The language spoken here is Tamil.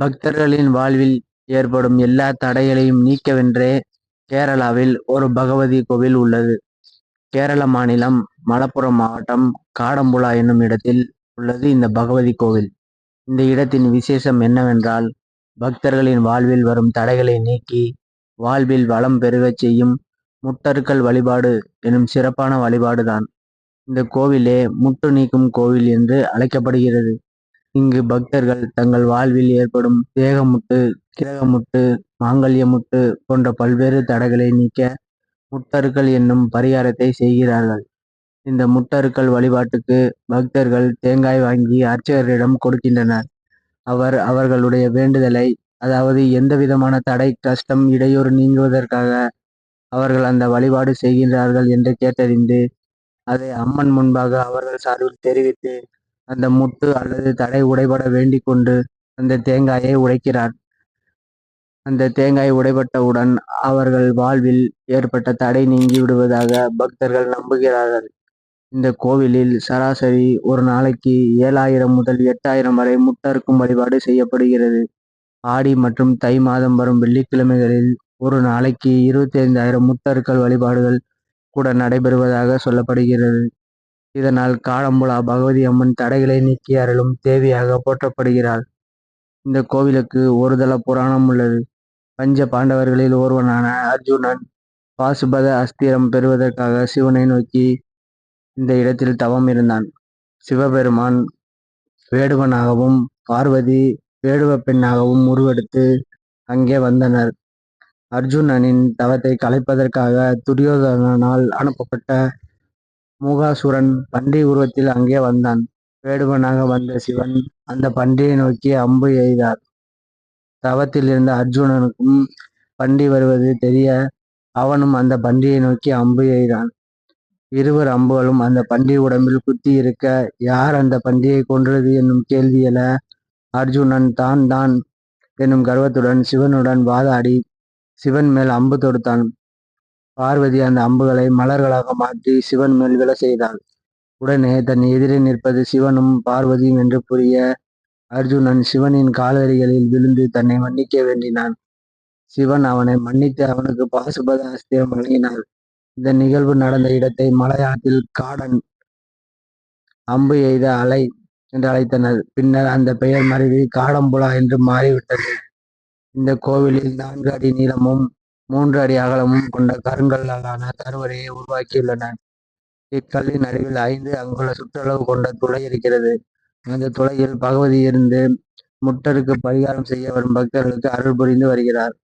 பக்தர்களின் வாழ்வில் ஏற்படும் எல்லா தடைகளையும் நீக்கவென்றே கேரளாவில் ஒரு பகவதி கோவில் உள்ளது. கேரள மாநிலம் மலப்புரம் மாவட்டம் காடம்புழா என்னும் இடத்தில் உள்ளது இந்த பகவதி கோவில். இந்த இடத்தின் விசேஷம் என்னவென்றால், பக்தர்களின் வாழ்வில் வரும் தடைகளை நீக்கி வாழ்வில் வளம் பெருகச் செய்யும் முட்டறுக்கல் வழிபாடு எனும் சிறப்பான வழிபாடுதான். இந்த கோவிலே முட்டு நீக்கும் கோவில் என்று அழைக்கப்படுகிறது. இங்கு பக்தர்கள் தங்கள் வாழ்வில் ஏற்படும் தேகமுட்டு, கிரகமுட்டு, மாங்கல்யமுட்டு போன்ற பல்வேறு தடைகளை நீக்க முட்டறுக்கல் என்னும் பரிகாரத்தை செய்கிறார்கள். இந்த முட்டறுக்கல் வழிபாட்டுக்கு பக்தர்கள் தேங்காய் வாங்கி அர்ச்சகரிடம் கொடுக்கின்றனர். அவர் அவர்களுடைய வேண்டுதலை, அதாவது எந்த விதமான தடை, கஷ்டம், இடையூறு நீங்குவதற்காக அவர்கள் அந்த வழிபாடு செய்கின்றார்கள் என்று கேட்டறிந்து அதை அம்மன் முன்பாக அவர்கள் சார்பில் தெரிவித்து அந்த முட்டு அல்லது தடை உடைபட வேண்டிக் கொண்டு அந்த தேங்காயை உடைக்கிறார். அந்த தேங்காய் உடைபட்டவுடன் அவர்கள் வாழ்வில் ஏற்பட்ட தடை நீங்கி விடுவதாக பக்தர்கள் நம்புகிறார்கள். இந்த கோவிலில் சராசரி ஒரு நாளைக்கு 7,000 முதல் 8,000 வரை முட்டறுக்கும் வழிபாடு செய்யப்படுகிறது. ஆடி மற்றும் தை மாதம் வரும் வெள்ளிக்கிழமைகளில் ஒரு நாளைக்கு 25,000 முட்டறுக்கல் வழிபாடுகள் கூட நடைபெறுவதாக சொல்லப்படுகிறது. இதனால் காடம்புழா பகவதி அம்மன் தடைகளை நீக்கி அருளும் தேவியாக போற்றப்படுகிறாள். இந்த கோவிலுக்கு ஒரு தல புராணம் உள்ளது. பஞ்ச பாண்டவர்களில் ஒருவனான அர்ஜுனன் பாசுபத அஸ்திரம் பெறுவதற்காக சிவனை நோக்கி இந்த இடத்தில் தவம் இருந்தான். சிவபெருமான் வேடுவனாகவும் பார்வதி வேடுவ பெண்ணாகவும் உருவெடுத்து அங்கே வந்தனர். அர்ஜுனனின் தவத்தை கலைப்பதற்காக துரியோதனனால் அனுப்பப்பட்ட மூகாசுரன் பன்றி உருவத்தில் அங்கே வந்தான். வேடுவனாக வந்த சிவன் அந்த பன்றியை நோக்கி அம்பு எய்தார். தவத்தில் இருந்த அர்ஜுனனுக்கும் பன்றி வருவது தெரிய அவனும் அந்த பன்றியை நோக்கி அம்பு எய்தான். இருவர் அம்புகளும் அந்த பன்றி உடம்பில் குத்தி இருக்க, யார் அந்த பன்றியை கொன்றது என்னும் கேள்வி எழ, அர்ஜுனன் தான் என்னும் கர்வத்துடன் சிவனுடன் வாதாடி சிவன் மேல் அம்பு தொடுத்தான். பார்வதி அந்த அம்புகளை மலர்களாக மாற்றி சிவன் மேல் விழ செய்தாள். உடனே தன் எதிரே நிற்பது சிவனும் பார்வதியும் என்று புரிய அர்ஜுனன் சிவனின் காலடிகளில் விழுந்து தன்னை மன்னிக்க வேண்டினான். சிவன் அவனை மன்னித்து அவனுக்கு பாசுபத அஸ்திரம் வழங்கினார். இந்த நிகழ்வு நடந்த இடத்தை மலையாளத்தில் காடன், அம்பு எய்த அலை என்று அழைத்தனர். பின்னர் அந்த பெயர் மருவி காடம்புழா என்று மாறிவிட்டது. இந்த கோவிலில் 4 அடி நீளமும் 3 அடி அகலமும் கொண்ட கருங்கல்லாலான கருவறையை உருவாக்கியுள்ளனர். இக்கல்லின் நடுவில் 5 அங்குல சுற்றளவு கொண்ட துளை இருக்கிறது. அந்த துளையில் பகவதி இருந்து முட்டருக்கு பரிகாரம் செய்ய வரும் பக்தர்களுக்கு அருள் புரிந்து வருகிறார்.